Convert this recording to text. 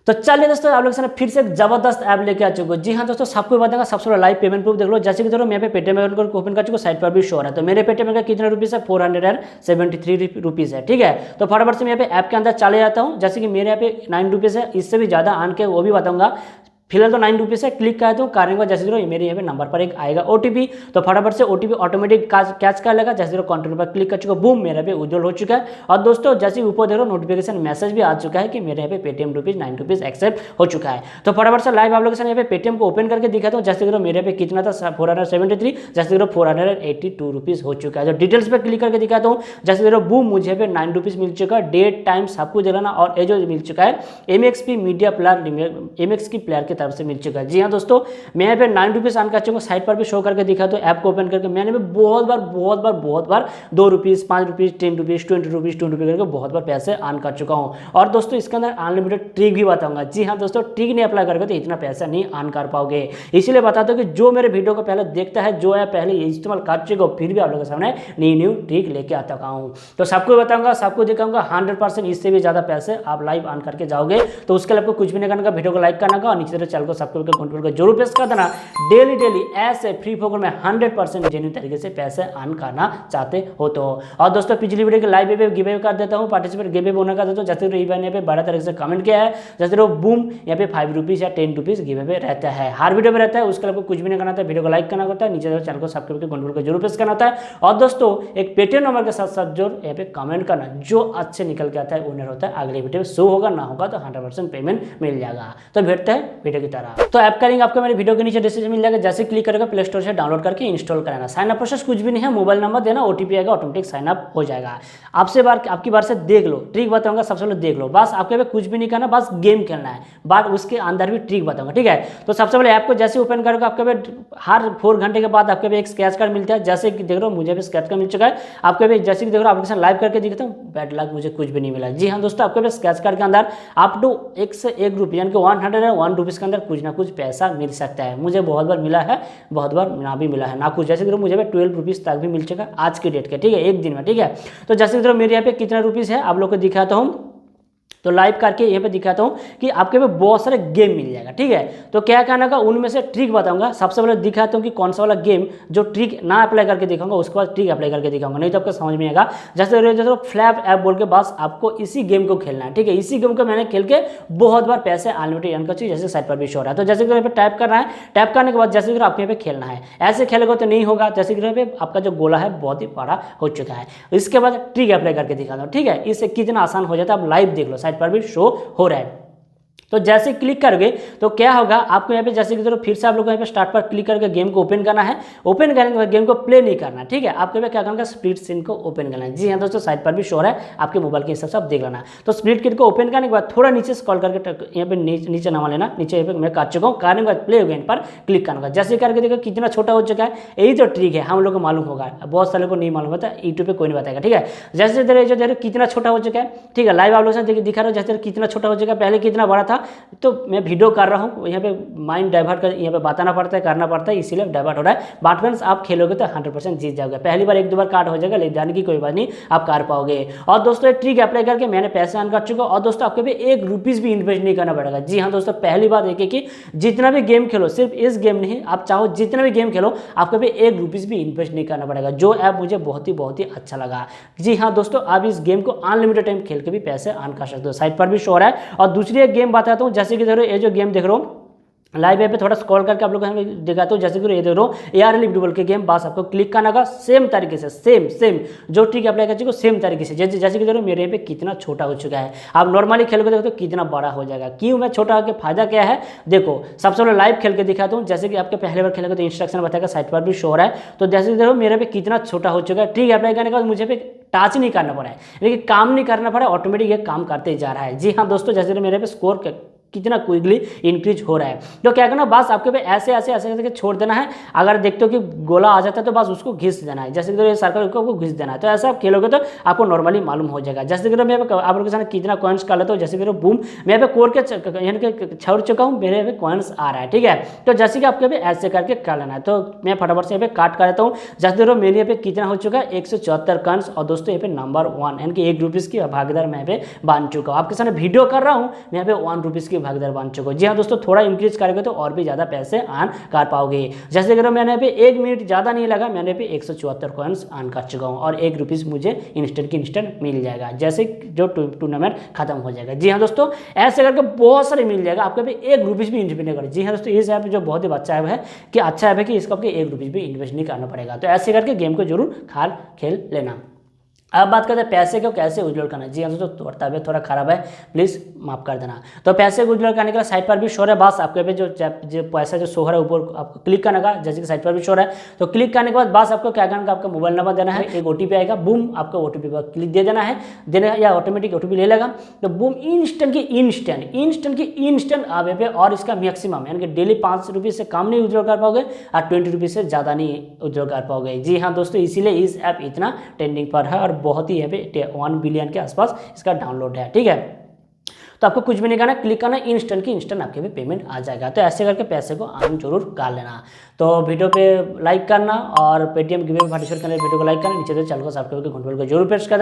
तो चलिए दोस्तों, आप लोग के साथ फिर से एक जबरदस्त ऐप लेके आ चुके हो। जी हाँ दोस्तों, सबको बताऊंगा सबसे पहले लाइव पेमेंट प्रूफ देख लो। जैसे कि देखो मैं यहाँ पे पेटीएम अकाउंट ओपन कर चुका हूँ, साइड पर भी शो हो रहा है। तो मेरे पेटीएम का कितना रुपीज़ है, 473 रुपीज़ है। ठीक है, तो फटाफट से मैं यहाँ पे ऐप के अंदर चले जाता हूँ। जैसे कि मेरे यहाँ पे 9 रुपीज़ है, इससे भी ज़्यादा आन के वो भी बताऊंगा। फिलहाल तो 9 रुपीज़ है, क्लिक करता हूँ। करने के बाद जैसे देखो मेरे यहाँ पे नंबर पर एक आएगा ओटीपी, तो फटाफट से ओटीपी ऑटोमेटिक कैच कर लेगा। जैसे देखो कंटिन्यू पर क्लिक कर चुका, बूम, मेरे पे उज्जवल हो चुका है। और दोस्तों जैसे ऊपर देखो नोटिफिकेशन मैसेज भी आ चुका है कि मेरे यहाँ पे पेटीएम रुपीज़ 9 रुपीज़ एक्सेप्ट हो चुका है। तो फटाफट से लाइव आप लोग के साथ यहाँ पे पेटीएम को ओपन करके दिखाता हूँ। जैसे देखो मेरे यहाँ पे कितना था, 473, जैसे देखो 482 रुपीज़ हो चुका है। तो डिटेल्स पर क्लिक करके दिखाता हूँ। जैसे देखो बूम, मुझे पे 9 रुपीज़ मिल चुका है, डेट टाइम सब कुछ देना। और ये जो मिल चुका है एमएक्सपी मीडिया प्लेयर, एमएक्स की प्लेयर की तरफ से मिल चुका है। जी हाँ दोस्तों, मैं यहाँ पे 9 रुपीज़ आन कर चुका हूँ। साइड पर भी शो करके दिखा, तो ऐप को ओपन करके मैंने भी बहुत बार 2 rupees, 5 rupees, 10 rupees, 20 rupees, 2 rupees करके बहुत बार पैसे आन कर चुका हूँ। और दोस्तों इसके अंदर अनलिमिटेड ट्रिक भी बताऊंगा। जी हाँ दोस्तों, ट्रिक नहीं अप्लाई करके तो इतना पैसा नहीं आन कर पाओगे। इसलिए बताता हूँ कि जो मेरे वीडियो को पहले देखता है, जो है पहले इस्तेमाल कर चुके हो, फिर भी आप लोगों के सामने न्यू ट्रिक लेके आता हूँ। तो सबको बताऊंगा, सबको दिखाऊंगा। 100% इससे भी ज़्यादा पैसे आप लाइव आन करके जाओगे। तो उसके लिए आपको कुछ भी नहीं करना, वीडियो को लाइक करना का, और नीचे तरह चैनल को सब्सक्राइब करके घंटे को जरूर प्रेस कर देना। डेली ऐसे फ्री फोकस में 100% जेन्युइन तरीके से पैसे अर्न करना चाहते हो तो। और दोस्तों पिछली वीडियो के लाइव पे गिव अवे कर देता हूँ, पार्टिसिपेट गिव अवे होने का देता हूँ। जैसे यहाँ पे 12 तारीख से कमेंट किया है, जैसे बूम यहाँ पे 5 रुपीज़ या 10 रुपीज़ गिव अवे रहता है, हर वीडियो में रहता है। उसके लिए आपको कुछ भी नहीं करना था, वीडियो को लाइक करना होता है, नीचे चैनल को सब्सक्राइब करके घंटे को जरूर प्रेस करना होता है। और दोस्तों एक पेटीएम नंबर के साथ साथ जो यहाँ पे कमेंट करना, जो अच्छे निकल के आता है विनर होता है। अगले वीडियो में शो होगा, ना होगा तो 100% पेमेंट मिल जाएगा। तो भेजते हैं वीडियो की तरह। तो ऐप का लिंक आपको मेरे वीडियो के नीचे डिस्क्रिप्शन मिल जाएगा। जैसे क्लिक करेगा प्ले स्टोर से डाउनलोड करके इंस्टॉल कराना। साइन अप प्रोसेस कुछ भी नहीं है, मोबाइल नंबर देना, ओटीपी आएगा, ऑटोमेटिक साइन अप हो जाएगा। आपकी बार से देख लो, ट्रिक बताऊंगा, सबसे पहले देख लो। बस आपके पे कुछ भी नहीं करना, बस गेम खेलना है, बट उसके अंदर भी ट्रिक बताऊंगा। ठीक है, तो सबसे पहले ऐप को जैसे ओपन करोगे, आपके पे हर 4 घंटे के बाद आपके पे एक स्क्रैच कार्ड मिलता है। जैसे कि देख रहे हो मुझे भी स्क्रैच कार्ड मिल चुका है। आपके पे जैसे कि देख रहे हो एप्लीकेशन लाइव करके दिखाता हूँ, बैड लक मुझे कुछ भी नहीं मिला। जी हाँ दोस्तों, आपके पे स्क्रैच कार्ड के अंदर अप टू 1 से 1 रुपये यानी कि 101 रुपीज़ के अंदर कुछ ना कुछ पैसा मिल सकता है। मुझे बहुत बार मिला है, बहुत बार ना भी मिला है, ना कुछ। जैसे कि मुझे 12 रुपीज़ तक भी मिल चुका आज के डेट के। ठीक है, एक दिन में। ठीक है, तो जैसे कि मेरे यहाँ पे कितना रुपीज़ है आप लोग को दिखाता हूँ। तो लाइव करके यहाँ पे दिखाता हूँ कि आपके पे बहुत सारे गेम मिल जाएगा। ठीक है, तो क्या करना का, उनमें से ट्रिक बताऊंगा। सबसे पहले दिखाता हूँ कि कौन सा वाला गेम जो ट्रिक ना अप्लाई करके दिखाऊंगा, उसके बाद ट्रिक अप्लाई करके दिखाऊंगा, नहीं तो आपको समझ में आएगा। जैसे फ्लैप ऐप बोल के बस आपको इसी गेम को खेलना है। ठीक है, इसी गेम को मैंने खेल के बहुत बार पैसे अनलिमिटेड अर्न कर चुकी, जैसे साइड पर भी शो हो रहा है। तो जैसे कि यहाँ पे टैप करना है, टैप करने के बाद जैसे कि आपको यहाँ पे खेलना है। ऐसे खेलेगा तो नहीं होगा, जैसे कि यहाँ पे आपका जो गोला है बहुत ही बड़ा हो चुका है। इसके बाद ट्रिक अप्लाई करके दिखाता हूँ। ठीक है, इससे कितना आसान हो जाता है, आप लाइव देख लो, साइड पर भी शो हो रहा है। तो जैसे क्लिक करोगे तो क्या होगा, आपको यहाँ पे जैसे कि फिर से आप लोग यहाँ पे स्टार्ट पर क्लिक करके गेम को ओपन करना है। ओपन करने के बाद गेम को प्ले नहीं करना। ठीक है, आपको क्या करना है, स्प्लिट स्क्रीन को ओपन करना है। जी हाँ दोस्तों, साइड पर भी शो है, आपके मोबाइल के हिसाब से आप देख लेना। तो स्प्लिट स्क्रीन को ओपन करने के बाद थोड़ा नीचे स्क्रॉल करके यहाँ पे नीचे नामा लेना, नीचे यहाँ पे मैं काट चुका हूँ। करने के बाद प्ले गेम पर क्लिक करना। जैसे करके देखो कितना छोटा हो चुका है। यही तो ट्रिक है, हम लोग को मालूम होगा, बहुत सारे को नहीं मालूम होता, यूट्यूब पे कोई नहीं बताएगा। ठीक है, जैसे जो कितना छोटा हो चुका है। ठीक है, लाइव आप लोग से दिखा रहा हूँ जैसे कितना छोटा हो चुका है, पहले कितना बड़ा था। तो मैं वीडियो कर रहा हूँ, यहाँ पे माइंड डाइवर्ट कर, यहाँ पे बताना पड़ता है, करना पड़ता है, इसीलिए डाइवर्ट हो रहा है। बट फ्रेंड्स आप खेलोगे तो 100% जीत जाओगे। पहली बार 1-2 बार काट हो जाएगा, ले जाने की कोई बात नहीं, आप कर पाओगे। और दोस्तों ये ट्रिक अप्लाई करके मैंने पैसे अर्न कर चुका। और दोस्तों आपको भी 1 रुपीज़ भी इन्वेस्ट नहीं करना पड़ेगा। जी हाँ दोस्तों, पहली बात देखिए कि जितना भी गेम खेलो, सिर्फ इस गेम नहीं, आप चाहो जितना भी गेम खेलो, आपको भी 1 रुपीज़ भी इन्वेस्ट नहीं करना पड़ेगा। जो ऐप मुझे बहुत ही अच्छा लगा। जी हाँ दोस्तों, आप इस गेम को अनलिमिटेड टाइम खेल के भी पैसे अर्न कर सकते हो। साइड पर भी शो हो रहा है। और दूसरी एक गेम बताता हूँ, जैसे कि देखो ये जो गेम देख रहे हो लाइव पे थोड़ा स्क्रॉल करके आप लोग हमें दिखाते हो। जैसे कि ये देख रहे हो AR लिफ्टेबल के गेम, बस आपको क्लिक करना होगा सेम तरीके से, सेम जो ट्रिक अप्लाई कर चुके हो सेम तरीके से। जैसे कि देखो मेरे यहाँ पे कितना छोटा हो चुका है। आप नॉर्मली खेलोगे देखो तो कितना बड़ा हो जाएगा। क्यों मैं छोटा होकर फायदा क्या है, देखो सबसे पहले लाइव खेल के दिखाता हूँ। जैसे कि आपके पहले बार खेलोगे तो इंस्ट्रक्शन बताएगा, साइड पर भी शो हो रहा है। तो जैसे कि देखो मेरे पे कितना छोटा हो चुका है। ट्रिक अप्लाई करने के बाद मुझे पे टच नहीं करना पड़ा है, लेकिन काम नहीं करना पड़ा, ऑटोमेटिक ये काम करते जा रहा है। जी हाँ दोस्तों, जैसे मेरे पे स्कोर कितना क्विकली इंक्रीज हो रहा है। तो क्या करना, बस आपके पे ऐसे छोड़ देना है। अगर देखते हो कि गोला आ जाता है तो बस उसको घिस देना है। जैसे कि सर्कल को घिस देना है। तो ऐसा आप खेलोगे तो आपको नॉर्मली मालूम हो जाएगा। जैसे कि मैं आप लोगों के साथ कितना कॉइन्स कर लेता हूँ। जैसे कि बूम, मैं यहाँ पे कोर के यानी कि छोड़ चुका हूँ, मेरे यहाँ पे कॉइन्स आ रहा है। ठीक है, तो जैसे कि आपके पे ऐसे करके कर लेना है। तो मैं फटाफट से यहाँ पे काट कर लेता हूँ। जैसे देखो मेरे यहाँ पे कितना हो चुका है, 174 कॉइन्स। और दोस्तों यहाँ पे नंबर 1 यानी कि 1 रुपीज़ की भागीदार मैं यहाँ पे बन चुका हूँ। आपके सामने वीडियो कर रहा हूँ, मैं यहाँ पे 1 रुपीज़ की भागीदार बन चुके हो। जी हाँ दोस्तों, थोड़ा इंक्रीज करोगे तो और भी ज़्यादा पैसे अर्न कर पाओगे। जैसे अगर मैंने यहाँ पे 1 मिनट ज़्यादा नहीं लगा, मैंने पे 174 कॉइन्स अर्न कर चुका हूँ और 1 रुपीज़ मुझे इंस्टेंट की इंस्टेंट मिल जाएगा जैसे जो टूर्नामेंट खत्म हो जाएगा। जी हाँ दोस्तों, ऐसे करके बहुत सारे मिल जाएगा, आपके पे 1 रुपीज़ भी इन्वेस्ट नहीं करें। जी हाँ दोस्तों, इस ऐप जो बहुत ही अच्छा ऐप है कि अच्छा ऐप है कि इसको आपको 1 रुपीज़ भी इन्वेस्ट नहीं करना पड़ेगा। तो ऐसे करके गेम को जरूर खेल लेना। अब बात करते हैं पैसे को कैसे विड्रॉल करना। जी हाँ दोस्तों, तबियत थोड़ा खराब है, प्लीज़ माफ कर देना। तो पैसे को विड्रॉल करने के लिए साइट पर भी शो है, बस आपके पे जो पैसा जो शो है ऊपर आपको क्लिक करने का, जैसे कि साइट पर भी शो है। तो क्लिक करने के बाद बस आपको क्या करना है, आपका मोबाइल नंबर देना है, एक OTP आएगा, बूम आपको OTP पर क्लिक दे देना है, या ऑटोमेटिक OTP ले लेगा। तो बूम इंस्टेंट की इंस्टेंट आप पे, और इसका मैक्सिमम यानी कि डेली 5 रुपये से कम नहीं विड्रॉल कर पाओगे और 20 रुपये से ज़्यादा नहीं विड्रॉल कर पाओगे। जी हाँ दोस्तों, इसीलिए इस ऐप इतना ट्रेंडिंग पर है और बहुत ही यहाँ पे 1 बिलियन के आसपास इसका डाउनलोड है। ठीक है, तो आपको कुछ भी नहीं करना, क्लिक करना, इंस्टेंट की इंस्टेंट आपके पे पेमेंट आ जाएगा। तो ऐसे करके पैसे को अर्न जरूर कर लेना। तो वीडियो पे लाइक करना और पेटीएम गिव में पार्टिसिपेट करने वीडियो को लाइक करना, नीचे से चैनल को सब्सक्राइब करके घंटे को जरूर प्रेस कर देना।